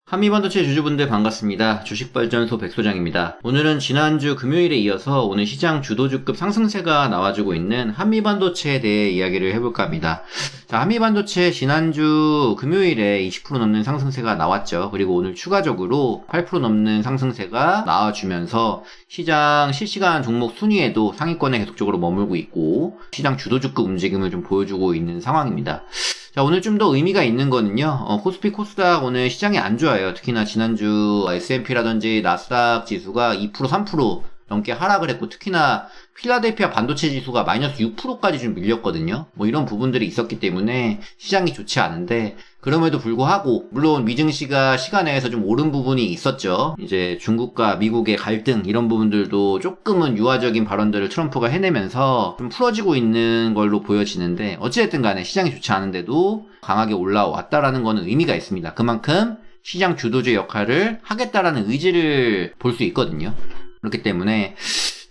한미반도체 주주분들 반갑습니다. 주식발전소 백소장입니다. 오늘은 지난주 금요일에 이어서 오늘 시장 주도주급 상승세가 나와주고 있는 한미반도체에 대해 이야기를 해볼까 합니다. 자, 한미반도체 지난주 금요일에 20% 넘는 상승세가 나왔죠. 그리고 오늘 추가적으로 8% 넘는 상승세가 나와주면서 시장 실시간 종목 순위에도 상위권에 계속적으로 머물고 있고 시장 주도주급 움직임을 좀 보여주고 있는 상황입니다. 자, 오늘 좀 더 의미가 있는 거는요, 코스피 코스닥 오늘 시장이 안 좋아요. 특히나 지난주 S&P라든지 나스닥 지수가 2%, 3% 넘게 하락을 했고, 특히나 필라델피아 반도체 지수가 마이너스 6%까지 좀 밀렸거든요. 뭐 이런 부분들이 있었기 때문에 시장이 좋지 않은데, 그럼에도 불구하고, 물론 미증시가 시간 내에서 좀 오른 부분이 있었죠. 이제 중국과 미국의 갈등, 이런 부분들도 조금은 유화적인 발언들을 트럼프가 해내면서 좀 풀어지고 있는 걸로 보여지는데, 어찌됐든 간에 시장이 좋지 않은데도 강하게 올라왔다라는 거는 의미가 있습니다. 그만큼 시장 주도주 역할을 하겠다라는 의지를 볼 수 있거든요. 그렇기 때문에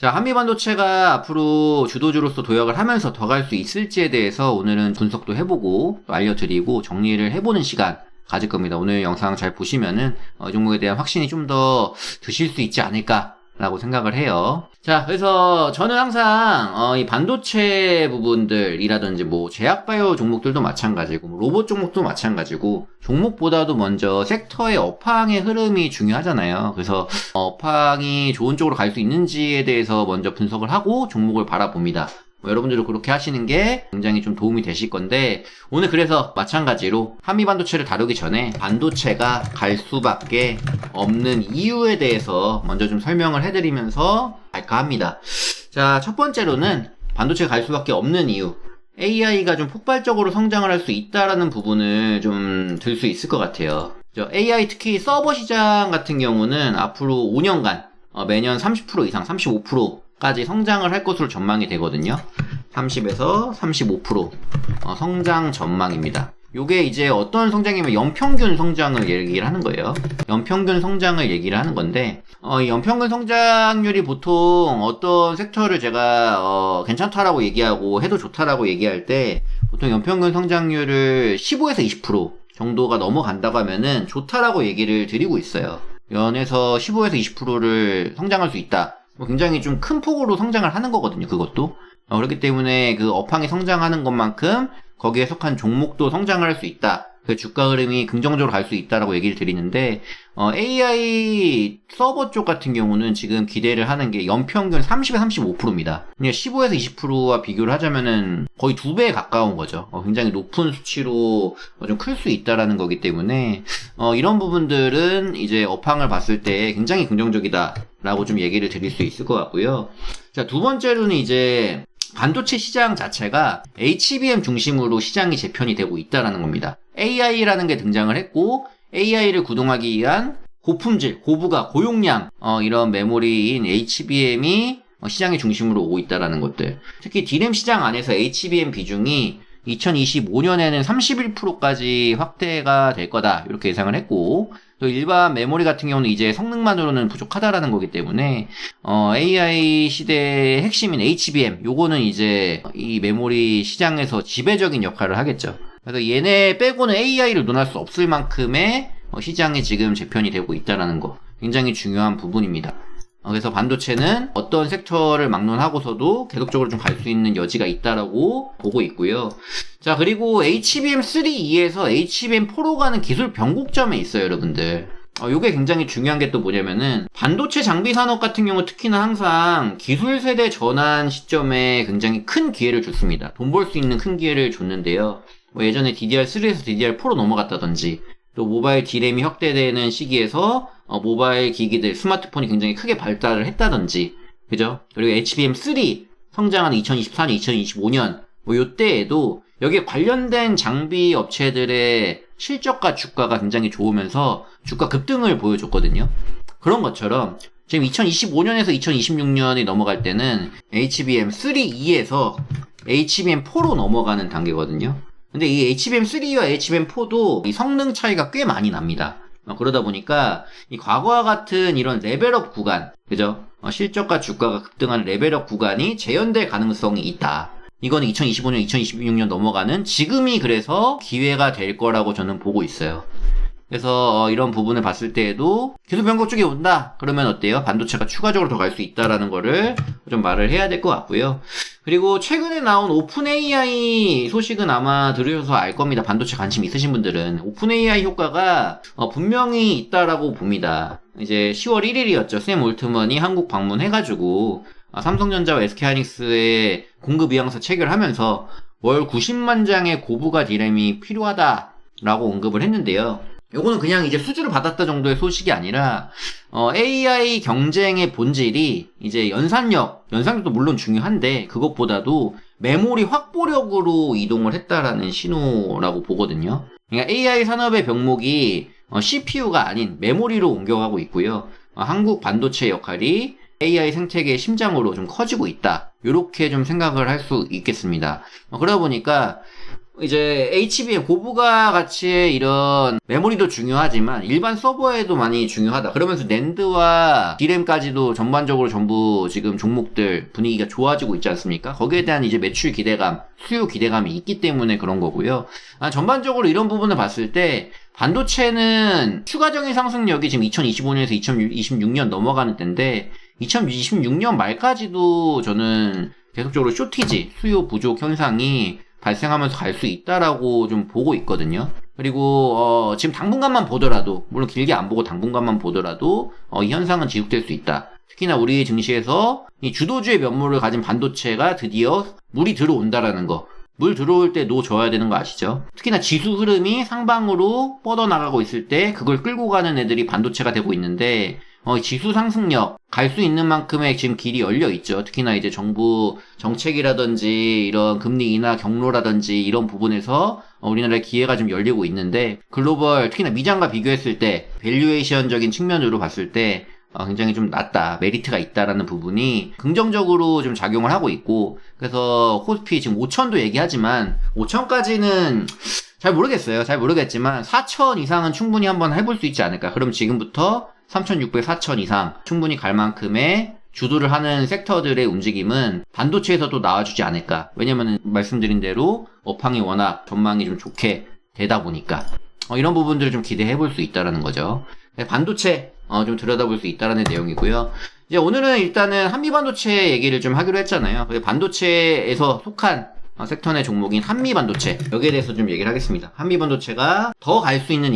자, 한미반도체가 앞으로 주도주로서 도약을 하면서 더 갈 수 있을지에 대해서 오늘은 분석도 해보고 또 알려드리고 정리를 해보는 시간 가질 겁니다. 오늘 영상 잘 보시면은 이 종목에 대한 확신이 좀 더 드실 수 있지 않을까라고 생각을 해요. 자, 그래서 저는 항상 이 반도체 부분들이라든지 뭐 제약바이오 종목들도 마찬가지고 뭐 로봇 종목도 마찬가지고 종목보다도 먼저 섹터의 업황의 흐름이 중요하잖아요. 그래서 업황이 좋은 쪽으로 갈 수 있는지에 대해서 먼저 분석을 하고 종목을 바라봅니다. 여러분들도 그렇게 하시는 게 굉장히 좀 도움이 되실 건데 오늘 그래서 마찬가지로 한미반도체를 다루기 전에 반도체가 갈 수밖에 없는 이유에 대해서 먼저 좀 설명을 해드리면서 갈까 합니다. 자, 첫 번째로는 반도체가 갈 수밖에 없는 이유, AI가 좀 폭발적으로 성장을 할 수 있다라는 부분을 좀 들 수 있을 것 같아요. AI 특히 서버 시장 같은 경우는 앞으로 5년간 매년 30% 이상 35%까지 성장을 할 것으로 전망이 되거든요. 30에서 35% 성장 전망입니다. 요게 이제 어떤 성장이면 연평균 성장을 얘기를 하는 거예요. 연평균 성장을 얘기를 하는 건데 이 연평균 성장률이 보통 어떤 섹터를 제가 괜찮다라고 얘기하고 해도 좋다라고 얘기할 때 보통 연평균 성장률을 15에서 20% 정도가 넘어간다고 하면은 좋다라고 얘기를 드리고 있어요. 연에서 15에서 20%를 성장할 수 있다. 굉장히 좀 큰 폭으로 성장을 하는 거거든요, 그것도. 그렇기 때문에 그 업황이 성장하는 것만큼 거기에 속한 종목도 성장을 할 수 있다. 그 주가 흐름이 긍정적으로 갈 수 있다라고 얘기를 드리는데, AI 서버 쪽 같은 경우는 지금 기대를 하는 게 연평균 30에서 35%입니다. 그러니까 15에서 20%와 비교를 하자면은 거의 2배에 가까운 거죠. 굉장히 높은 수치로 좀 클 수 있다라는 거기 때문에, 이런 부분들은 이제 업황을 봤을 때 굉장히 긍정적이다라고 좀 얘기를 드릴 수 있을 것 같고요. 자, 두 번째로는 이제 반도체 시장 자체가 HBM 중심으로 시장이 재편이 되고 있다라는 겁니다. AI라는 게 등장을 했고 AI를 구동하기 위한 고품질, 고부가, 고용량 이런 메모리인 HBM이 시장의 중심으로 오고 있다라는 것들. 특히 D램 시장 안에서 HBM 비중이 2025년에는 31%까지 확대가 될 거다 이렇게 예상을 했고 또 일반 메모리 같은 경우는 이제 성능만으로는 부족하다라는 거기 때문에 AI 시대의 핵심인 HBM 요거는 이제 이 메모리 시장에서 지배적인 역할을 하겠죠. 그래서 얘네 빼고는 AI를 논할 수 없을 만큼의 시장이 지금 재편이 되고 있다라는 거 굉장히 중요한 부분입니다. 그래서 반도체는 어떤 섹터를 막론하고서도 계속적으로 좀 갈 수 있는 여지가 있다라고 보고 있고요. 자, 그리고 HBM3E에서 HBM4로 가는 기술 변곡점에 있어요, 여러분들. 요게 굉장히 중요한 게 또 뭐냐면은 반도체 장비 산업 같은 경우 특히나 항상 기술 세대 전환 시점에 굉장히 큰 기회를 줬습니다. 돈 벌 수 있는 큰 기회를 줬는데요. 예전에 DDR3에서 DDR4로 넘어갔다든지 또 모바일 D램이 확대되는 시기에서 모바일 기기들, 스마트폰이 굉장히 크게 발달을 했다든지, 그죠? 그리고 HBM3 성장하는 2024년, 2025년, 요때에도 여기에 관련된 장비 업체들의 실적과 주가가 굉장히 좋으면서 주가 급등을 보여줬거든요. 그런 것처럼 지금 2025년에서 2026년이 넘어갈 때는 HBM3E에서 HBM4로 넘어가는 단계거든요. 근데 이 HBM3와 HBM4도 이 성능 차이가 꽤 많이 납니다. 그러다 보니까 이 과거와 같은 이런 레벨업 구간, 그죠? 실적과 주가가 급등하는 레벨업 구간이 재현될 가능성이 있다. 이거는 2025년, 2026년 넘어가는 지금이 그래서 기회가 될 거라고 저는 보고 있어요. 그래서 이런 부분을 봤을 때에도 계속 변곡 쪽이 온다 그러면 어때요? 반도체가 추가적으로 더 갈 수 있다라는 거를 좀 말을 해야 될 것 같고요. 그리고 최근에 나온 오픈 AI 소식은 아마 들으셔서 알 겁니다. 반도체 관심 있으신 분들은 오픈 AI 효과가 분명히 있다라고 봅니다. 이제 10월 1일이었죠. 샘 올트먼이 한국 방문해가지고 삼성전자와 SK하이닉스의 공급 이양서 체결하면서 월 90만 장의 고부가 디램이 필요하다라고 언급을 했는데요. 요거는 그냥 이제 수주를 받았다 정도의 소식이 아니라 AI 경쟁의 본질이 이제 연산력도 물론 중요한데 그것보다도 메모리 확보력으로 이동을 했다라는 신호라고 보거든요. 그러니까 AI 산업의 병목이 CPU가 아닌 메모리로 옮겨가고 있고요. 한국 반도체 역할이 AI 생태계의 심장으로 좀 커지고 있다. 요렇게 좀 생각을 할 수 있겠습니다. 그러다 보니까 이제 HBM 고부가 가치의 이런 메모리도 중요하지만 일반 서버에도 많이 중요하다. 그러면서 낸드와 D램까지도 전반적으로 전부 지금 종목들 분위기가 좋아지고 있지 않습니까? 거기에 대한 이제 매출 기대감, 수요 기대감이 있기 때문에 그런 거고요. 전반적으로 이런 부분을 봤을 때 반도체는 추가적인 상승력이 지금 2025년에서 2026년 넘어가는 때인데 2026년 말까지도 저는 계속적으로 쇼티지, 수요 부족 현상이 발생하면서 갈 수 있다라고 좀 보고 있거든요. 그리고 지금 당분간만 보더라도, 물론 길게 안 보고 당분간만 보더라도 이 현상은 지속될 수 있다. 특히나 우리 증시에서 이 주도주의 면모를 가진 반도체가 드디어 물이 들어온다라는 거. 물 들어올 때 노 줘야 되는 거 아시죠? 특히나 지수 흐름이 상방으로 뻗어나가고 있을 때 그걸 끌고 가는 애들이 반도체가 되고 있는데 지수 상승력 갈 수 있는 만큼의 지금 길이 열려 있죠. 특히나 이제 정부 정책이라든지 이런 금리 인하 경로라든지 이런 부분에서 우리나라의 기회가 좀 열리고 있는데 글로벌 특히나 미장과 비교했을 때 밸류에이션적인 측면으로 봤을 때 굉장히 좀 낮다, 메리트가 있다라는 부분이 긍정적으로 좀 작용을 하고 있고 그래서 코스피 지금 5천도 얘기하지만 5천까지는 잘 모르겠어요. 잘 모르겠지만 4천 이상은 충분히 한번 해볼 수 있지 않을까. 그럼 지금부터 3,600, 4,000 이상 충분히 갈 만큼의 주도를 하는 섹터들의 움직임은 반도체에서도 나와주지 않을까. 왜냐면은 말씀드린 대로 업황이 워낙 전망이 좀 좋게 되다 보니까 이런 부분들을 좀 기대해 볼 수 있다라는 거죠. 반도체 좀 들여다볼 수 있다라는 내용이고요. 이제 오늘은 일단은 한미반도체 얘기를 좀 하기로 했잖아요. 반도체에서 속한 섹터 내 종목인 한미반도체 여기에 대해서 좀 얘기를 하겠습니다. 한미반도체가 더 갈 수 있는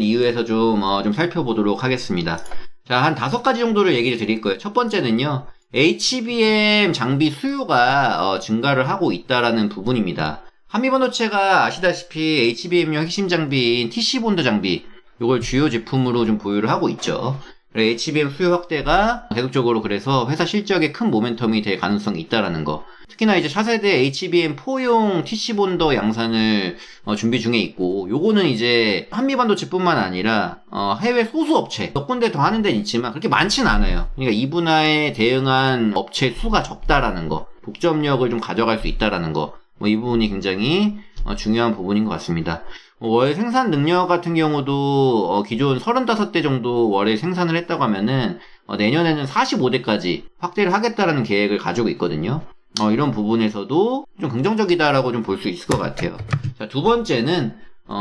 이유에서 좀 살펴보도록 하겠습니다. 자, 한 5가지 정도를 얘기를 드릴 거예요. 첫 번째는요, HBM 장비 수요가 증가를 하고 있다라는 부분입니다. 한미반도체가 아시다시피 HBM용 핵심 장비인 TC본드 장비 이걸 주요 제품으로 좀 보유를 하고 있죠. HBM 수요 확대가 계속적으로 그래서 회사 실적에 큰 모멘텀이 될 가능성이 있다라는 거. 특히나 이제 차세대 HBM4용 TC본더 양산을 준비 중에 있고, 요거는 이제 한미반도체뿐만 아니라 해외 소수 업체 몇 군데 더 하는 데는 있지만 그렇게 많진 않아요. 그러니까 이 분야에 대응한 업체 수가 적다라는 거, 독점력을 좀 가져갈 수 있다라는 거, 이 부분이 굉장히 중요한 부분인 것 같습니다. 월 생산 능력 같은 경우도 기존 35대 정도 월에 생산을 했다고 하면은 내년에는 45대까지 확대를 하겠다라는 계획을 가지고 있거든요. 이런 부분에서도 좀 긍정적이다라고 좀 볼 수 있을 것 같아요. 자, 두 번째는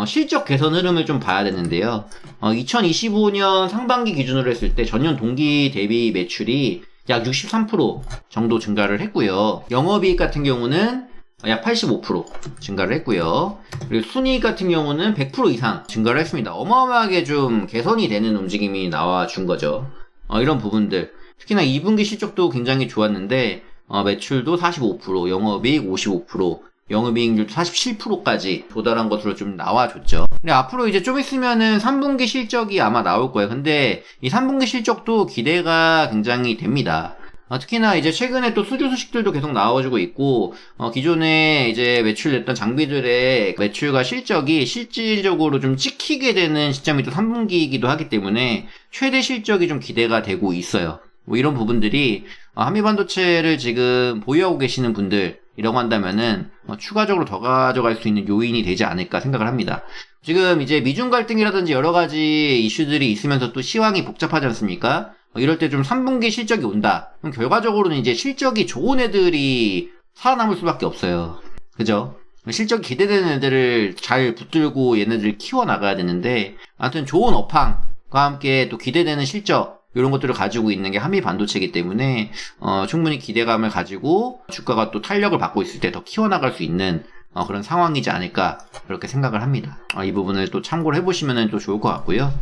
실적 개선 흐름을 좀 봐야 되는데요. 2025년 상반기 기준으로 했을 때 전년 동기 대비 매출이 약 63% 정도 증가를 했고요. 영업이익 같은 경우는 약 85% 증가를 했고요. 그리고 순이익 같은 경우는 100% 이상 증가를 했습니다. 어마어마하게 좀 개선이 되는 움직임이 나와준 거죠. 이런 부분들. 특히나 2분기 실적도 굉장히 좋았는데 매출도 45%, 영업이익 55%, 영업이익률도 47%까지 도달한 것으로 좀 나와줬죠. 근데 앞으로 이제 좀 있으면은 3분기 실적이 아마 나올 거예요. 근데 이 3분기 실적도 기대가 굉장히 됩니다. 특히나 이제 최근에 또 수주 소식들도 계속 나와주고 있고, 기존에 이제 매출냈던 장비들의 매출과 실적이 실질적으로 좀 찍히게 되는 시점이 또 3분기이기도 하기 때문에 최대 실적이 좀 기대가 되고 있어요. 이런 부분들이 한미반도체를 지금 보유하고 계시는 분들이라고 한다면은 추가적으로 더 가져갈 수 있는 요인이 되지 않을까 생각을 합니다. 지금 이제 미중 갈등이라든지 여러 가지 이슈들이 있으면서 또 시황이 복잡하지 않습니까? 이럴 때 좀 3분기 실적이 온다. 그럼 결과적으로는 이제 실적이 좋은 애들이 살아남을 수밖에 없어요. 그죠? 실적이 기대되는 애들을 잘 붙들고 얘네들을 키워나가야 되는데, 아무튼 좋은 업황과 함께 또 기대되는 실적, 이런 것들을 가지고 있는 게 한미 반도체이기 때문에, 충분히 기대감을 가지고 주가가 또 탄력을 받고 있을 때 더 키워나갈 수 있는 그런 상황이지 않을까, 그렇게 생각을 합니다. 이 부분을 또 참고를 해보시면 또 좋을 것 같고요.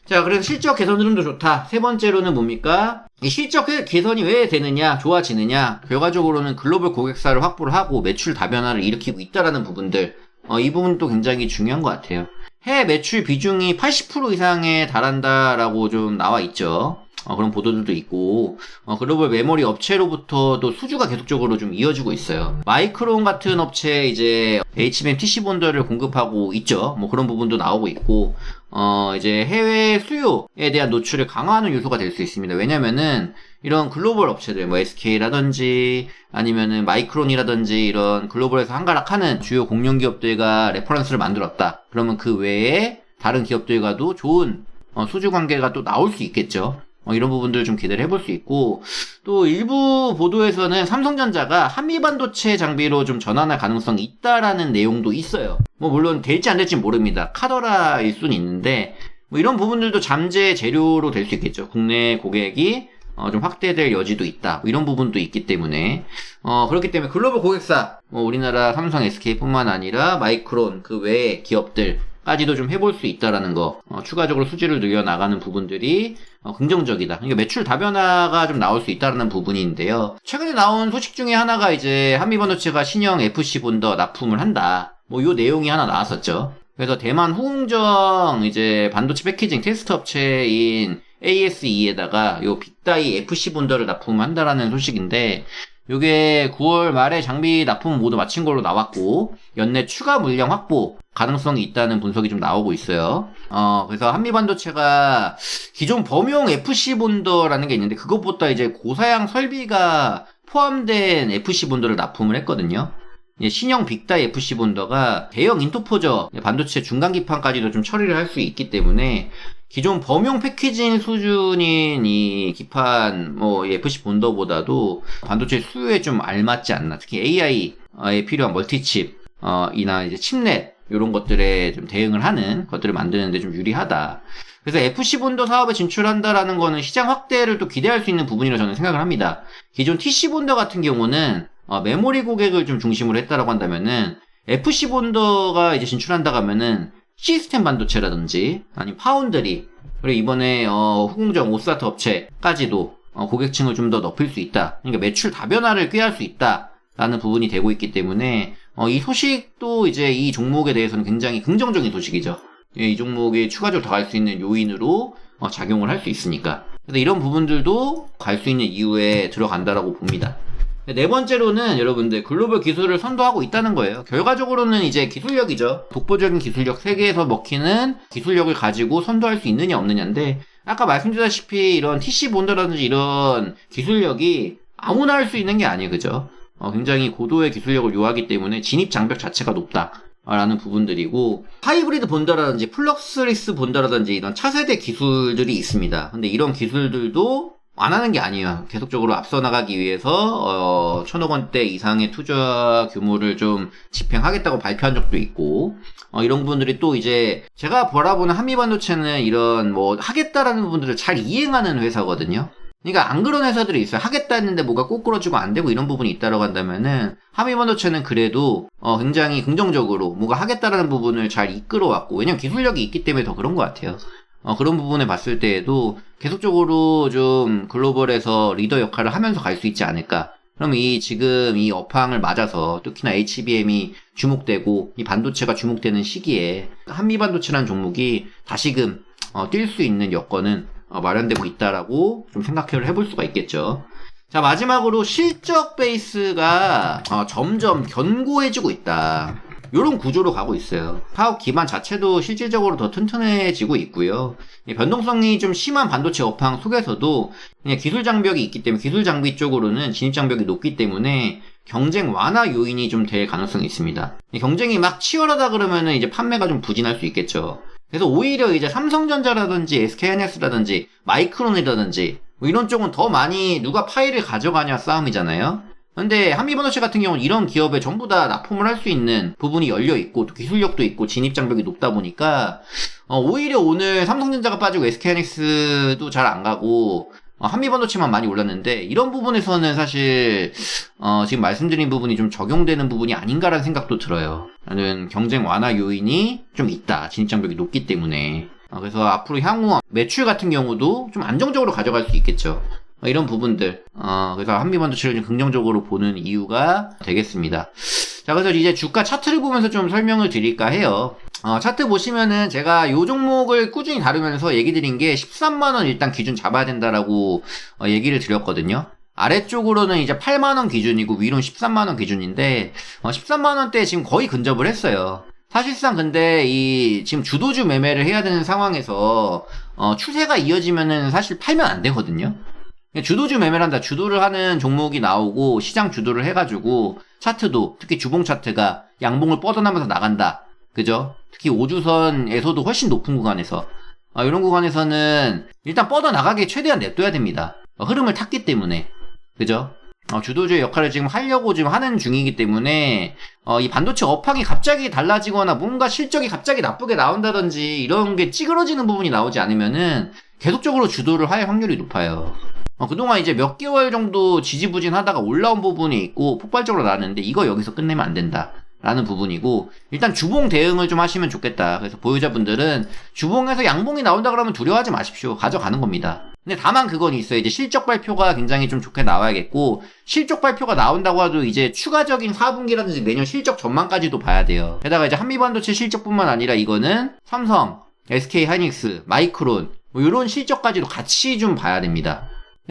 자, 그래서 실적 개선 흐름도 좋다. 세 번째로는 뭡니까? 이 실적 개선이 왜 되느냐, 좋아지느냐, 결과적으로는 글로벌 고객사를 확보를 하고 매출 다변화를 일으키고 있다라는 부분들, 이 부분도 굉장히 중요한 것 같아요. 해외 매출 비중이 80% 이상에 달한다라고 좀 나와 있죠. 그런 보도들도 있고, 글로벌 메모리 업체로부터 또 수주가 계속적으로 좀 이어지고 있어요. 마이크론 같은 업체 이제 HBM TC 본더를 공급하고 있죠. 뭐 그런 부분도 나오고 있고, 이제 해외 수요에 대한 노출을 강화하는 요소가 될 수 있습니다. 왜냐면은 이런 글로벌 업체들, 뭐 SK라든지 아니면은 마이크론이라든지 이런 글로벌에서 한가락하는 주요 공룡 기업들과 레퍼런스를 만들었다. 그러면 그 외에 다른 기업들과도 좋은 수주 관계가 또 나올 수 있겠죠. 이런 부분들을 좀 기대를 해볼 수 있고, 또 일부 보도에서는 삼성전자가 한미반도체 장비로 좀 전환할 가능성이 있다라는 내용도 있어요. 뭐 물론 될지 안 될지 모릅니다. 카더라일 수는 있는데, 뭐 이런 부분들도 잠재 재료로 될 수 있겠죠. 국내 고객이 좀 확대될 여지도 있다. 뭐 이런 부분도 있기 때문에, 그렇기 때문에 글로벌 고객사, 우리나라 삼성, SK뿐만 아니라 마이크론 그 외의 기업들 까지도 좀 해볼 수 있다라는 거, 추가적으로 수지를 늘려나가는 부분들이 긍정적이다. 그러니까 매출 다변화가 좀 나올 수 있다라는 부분인데요. 최근에 나온 소식 중에 하나가 이제 한미반도체가 신형 FC 본더 납품을 한다. 뭐 요 내용이 하나 나왔었죠. 그래서 대만 후궁정 이제 반도체 패키징 테스트 업체인 ASE에다가 요 빅다이 FC 본더를 납품한다라는 소식인데, 요게 9월 말에 장비 납품 모두 마친 걸로 나왔고, 연내 추가 물량 확보 가능성이 있다는 분석이 좀 나오고 있어요. 그래서 한미반도체가 기존 범용 FC 본더라는 게 있는데, 그것보다 이제 고사양 설비가 포함된 FC 본더를 납품을 했거든요. 신형 빅다이 FC 본더가 대형 인터포저 반도체 중간 기판까지도 좀 처리를 할 수 있기 때문에, 기존 범용 패키징 수준인 이 기판, FC 본더보다도 반도체 수요에 좀 알맞지 않나. 특히 AI에 필요한 멀티칩, 이나 이제 칩넷, 요런 것들에 좀 대응을 하는 것들을 만드는데 좀 유리하다. 그래서 FC 본더 사업에 진출한다라는 거는 시장 확대를 또 기대할 수 있는 부분이라고 저는 생각을 합니다. 기존 TC 본더 같은 경우는 메모리 고객을 좀 중심으로 했다라고 한다면은, FC 본더가 이제 진출한다고 하면은 시스템 반도체라든지 아니면 파운드리, 그리고 이번에 후궁정 오스타트 업체까지도 고객층을 좀 더 높일 수 있다. 그러니까 매출 다변화를 꾀할 수 있다라는 부분이 되고 있기 때문에, 이 소식도 이제 이 종목에 대해서는 굉장히 긍정적인 소식이죠. 이 종목이 추가적으로 더 갈 수 있는 요인으로 작용을 할 수 있으니까. 그래서 이런 부분들도 갈 수 있는 이유에 들어간다라고 봅니다. 네 번째로는 여러분들 글로벌 기술을 선도하고 있다는 거예요. 결과적으로는 이제 기술력이죠. 독보적인 기술력, 세계에서 먹히는 기술력을 가지고 선도할 수 있느냐 없느냐인데, 아까 말씀드렸다시피 이런 TC 본더라든지 이런 기술력이 아무나 할 수 있는 게 아니에요. 그죠? 굉장히 고도의 기술력을 요하기 때문에 진입 장벽 자체가 높다. 라는 부분들이고, 하이브리드 본더라든지 플럭스리스 본더라든지 이런 차세대 기술들이 있습니다. 근데 이런 기술들도 안 하는 게 아니에요. 계속적으로 앞서 나가기 위해서 1,000억 원대 이상의 투자 규모를 좀 집행하겠다고 발표한 적도 있고, 이런 부분들이 또 이제 제가 바라보는 한미반도체는 이런 뭐 하겠다라는 부분들을 잘 이행하는 회사거든요. 그러니까 안 그런 회사들이 있어요. 하겠다 했는데 뭐가 꼬꾸러지고 안 되고 이런 부분이 있다라고 한다면은, 한미반도체는 그래도 굉장히 긍정적으로 뭐가 하겠다라는 부분을 잘 이끌어왔고, 왜냐면 기술력이 있기 때문에 더 그런 것 같아요. 그런 부분에 봤을 때에도 계속적으로 좀 글로벌에서 리더 역할을 하면서 갈 수 있지 않을까. 그럼 지금 이 업황을 맞아서 특히나 HBM이 주목되고 이 반도체가 주목되는 시기에 한미반도체라는 종목이 다시금 뛸 수 있는 여건은 마련되고 있다라고 좀 생각을 해볼 수가 있겠죠. 자, 마지막으로 실적 베이스가 점점 견고해지고 있다. 이런 구조로 가고 있어요. 사업 기반 자체도 실질적으로 더 튼튼해지고 있고요. 변동성이 좀 심한 반도체 업황 속에서도 그냥 기술 장벽이 있기 때문에, 기술 장비 쪽으로는 진입 장벽이 높기 때문에 경쟁 완화 요인이 좀 될 가능성이 있습니다. 경쟁이 막 치열하다 그러면은 이제 판매가 좀 부진할 수 있겠죠. 그래서 오히려 이제 삼성전자라든지 SK하이닉스라든지 마이크론이라든지 뭐 이런 쪽은 더 많이 누가 파일을 가져가냐 싸움이잖아요. 근데 한미반도체 같은 경우는 이런 기업에 전부 다 납품을 할 수 있는 부분이 열려 있고 또 기술력도 있고 진입 장벽이 높다 보니까 오히려 오늘 삼성전자가 빠지고 SK하이닉스도 잘 안 가고 한미반도체만 많이 올랐는데 이런 부분에서는 사실 지금 말씀드린 부분이 좀 적용되는 부분이 아닌가라는 생각도 들어요. 나는 경쟁 완화 요인이 좀 있다. 진입 장벽이 높기 때문에. 그래서 앞으로 향후 매출 같은 경우도 좀 안정적으로 가져갈 수 있겠죠. 이런 부분들. 그래서 한미반도체를 좀 긍정적으로 보는 이유가 되겠습니다. 자, 그래서 이제 주가 차트를 보면서 좀 설명을 드릴까 해요. 차트 보시면은 제가 요 종목을 꾸준히 다루면서 얘기 드린 게 13만원 일단 기준 잡아야 된다라고 얘기를 드렸거든요. 아래쪽으로는 이제 8만원 기준이고 위로는 13만원 기준인데 13만원대 지금 거의 근접을 했어요. 사실상 근데 지금 주도주 매매를 해야 되는 상황에서 추세가 이어지면은 사실 팔면 안 되거든요. 주도주 매매를 한다. 주도를 하는 종목이 나오고 시장 주도를 해가지고 차트도 특히 주봉 차트가 양봉을 뻗어나면서 나간다. 그죠? 특히 5주선에서도 훨씬 높은 구간에서 이런 구간에서는 일단 뻗어나가게 최대한 냅둬야 됩니다. 흐름을 탔기 때문에. 그죠? 주도주의 역할을 지금 하려고 지금 하는 중이기 때문에 이 반도체 업황이 갑자기 달라지거나 뭔가 실적이 갑자기 나쁘게 나온다든지 이런 게 찌그러지는 부분이 나오지 않으면은 계속적으로 주도를 할 확률이 높아요. 그동안 이제 몇 개월 정도 지지부진하다가 올라온 부분이 있고 폭발적으로 나왔는데 이거 여기서 끝내면 안 된다. 라는 부분이고 일단 주봉 대응을 좀 하시면 좋겠다. 그래서 보유자분들은 주봉에서 양봉이 나온다 그러면 두려워하지 마십시오. 가져가는 겁니다. 근데 다만 그건 있어요. 이제 실적 발표가 굉장히 좀 좋게 나와야겠고 실적 발표가 나온다고 해도 이제 추가적인 4분기라든지 내년 실적 전망까지도 봐야 돼요. 게다가 이제 한미반도체 실적뿐만 아니라 이거는 삼성, SK하이닉스, 마이크론 뭐 이런 실적까지도 같이 좀 봐야 됩니다.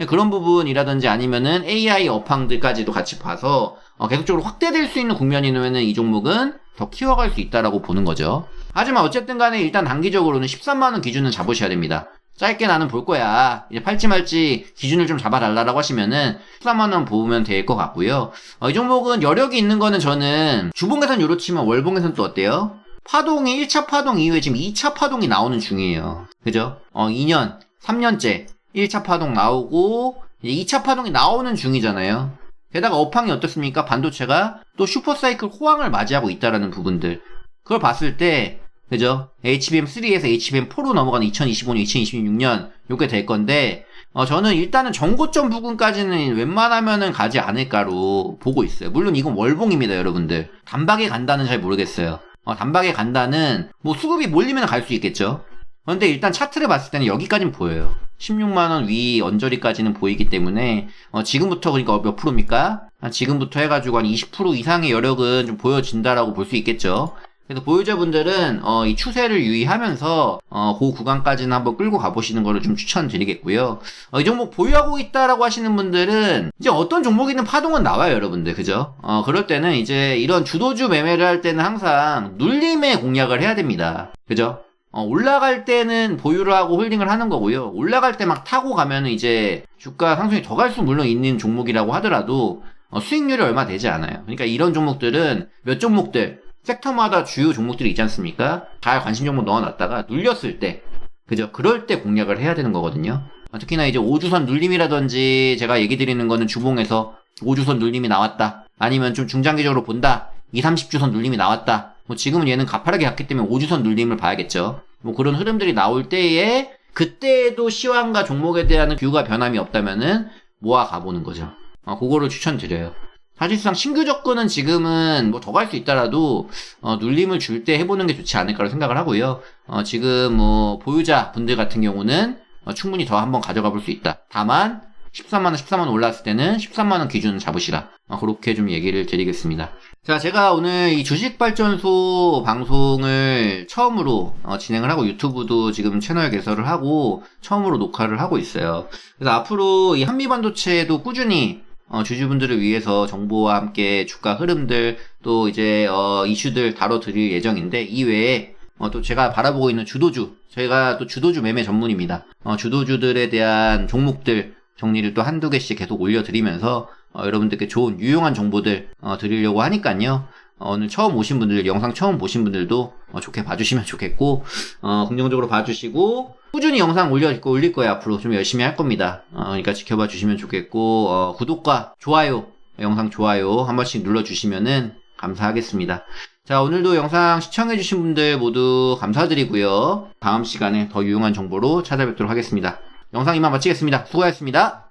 그런 부분이라든지 아니면은 AI 업황들까지도 같이 봐서 계속적으로 확대될 수 있는 국면이면은 이 종목은 더 키워갈 수 있다라고 보는 거죠. 하지만 어쨌든 간에 일단 단기적으로는 13만원 기준은 잡으셔야 됩니다. 짧게 나는 볼 거야. 이제 팔지 말지 기준을 좀 잡아달라고 하시면은 13만원 보면 될 것 같고요. 이 종목은 여력이 있는 거는 저는 주봉에선 요렇지만 월봉에선 또 어때요? 파동이 1차 파동 이후에 지금 2차 파동이 나오는 중이에요. 그죠? 2년, 3년째 1차 파동 나오고 이제 2차 파동이 나오는 중이잖아요. 게다가 업황이 어떻습니까? 반도체가 또 슈퍼사이클 호황을 맞이하고 있다라는 부분들. 그걸 봤을 때 그죠? HBM3에서 HBM4로 넘어가는 2025년, 2026년 요게 될 건데 저는 일단은 정고점 부근까지는 웬만하면은 가지 않을까로 보고 있어요. 물론 이건 월봉입니다, 여러분들. 단박에 간다는 잘 모르겠어요. 단박에 간다는 뭐 수급이 몰리면 갈 수 있겠죠. 그런데 일단 차트를 봤을 때는 여기까지는 보여요. 16만원 위 언저리까지는 보이기 때문에 지금부터 그러니까 몇 프로입니까? 지금부터 해가지고 한 20% 이상의 여력은 좀 보여진다라고 볼 수 있겠죠. 그래서 보유자분들은 이 추세를 유의하면서 그 구간까지는 한번 끌고 가보시는 거를 좀 추천드리겠고요. 이 종목 보유하고 있다라고 하시는 분들은 이제 어떤 종목이든 파동은 나와요, 여러분들. 그죠? 그럴 때는 이제 이런 주도주 매매를 할 때는 항상 눌림의 공략을 해야 됩니다. 그죠? 올라갈 때는 보유를 하고 홀딩을 하는 거고요. 올라갈 때 막 타고 가면은 이제 주가 상승이 더 갈 수 물론 있는 종목이라고 하더라도 수익률이 얼마 되지 않아요. 그러니까 이런 종목들은 몇 종목들 섹터마다 주요 종목들이 있지 않습니까? 잘 관심 종목 넣어놨다가 눌렸을 때 그죠? 그럴 때 공략을 해야 되는 거거든요. 특히나 이제 5주선 눌림이라든지 제가 얘기 드리는 거는 주봉에서 5주선 눌림이 나왔다. 아니면 좀 중장기적으로 본다. 2, 30주선 눌림이 나왔다. 뭐 지금은 얘는 가파르게 갔기 때문에 5주선 눌림을 봐야겠죠. 뭐 그런 흐름들이 나올 때에 그때에도 시황과 종목에 대한 뷰가 변함이 없다면은 모아 가보는 거죠. 그거를 추천드려요. 사실상 신규 접근은 지금은 뭐 더 갈 수 있더라도 눌림을 줄 때 해보는 게 좋지 않을까라고 생각을 하고요. 지금 뭐 보유자 분들 같은 경우는 충분히 더 한번 가져가 볼 수 있다. 다만 13만원 올랐을 때는 13만원 기준 잡으시라. 그렇게 좀 얘기를 드리겠습니다. 자, 제가 오늘 이 주식발전소 방송을 처음으로 진행을 하고 유튜브도 지금 채널 개설을 하고 처음으로 녹화를 하고 있어요. 그래서 앞으로 이 한미반도체도 꾸준히 주주분들을 위해서 정보와 함께 주가 흐름들 또 이제 이슈들 다뤄드릴 예정인데 이외에 또 제가 바라보고 있는 주도주, 저희가 또 주도주 매매 전문입니다. 주도주들에 대한 종목들 정리를 또 한두 개씩 계속 올려드리면서 여러분들께 좋은 유용한 정보들 드리려고 하니까요. 오늘 처음 오신 분들, 영상 처음 보신 분들도 좋게 봐주시면 좋겠고 긍정적으로 봐주시고 꾸준히 영상 올릴 거예요. 앞으로 좀 열심히 할 겁니다. 그러니까 지켜봐 주시면 좋겠고 구독과 좋아요 영상 좋아요 한 번씩 눌러주시면은 감사하겠습니다. 자, 오늘도 영상 시청해주신 분들 모두 감사드리고요. 다음 시간에 더 유용한 정보로 찾아뵙도록 하겠습니다. 영상 이만 마치겠습니다. 수고하셨습니다.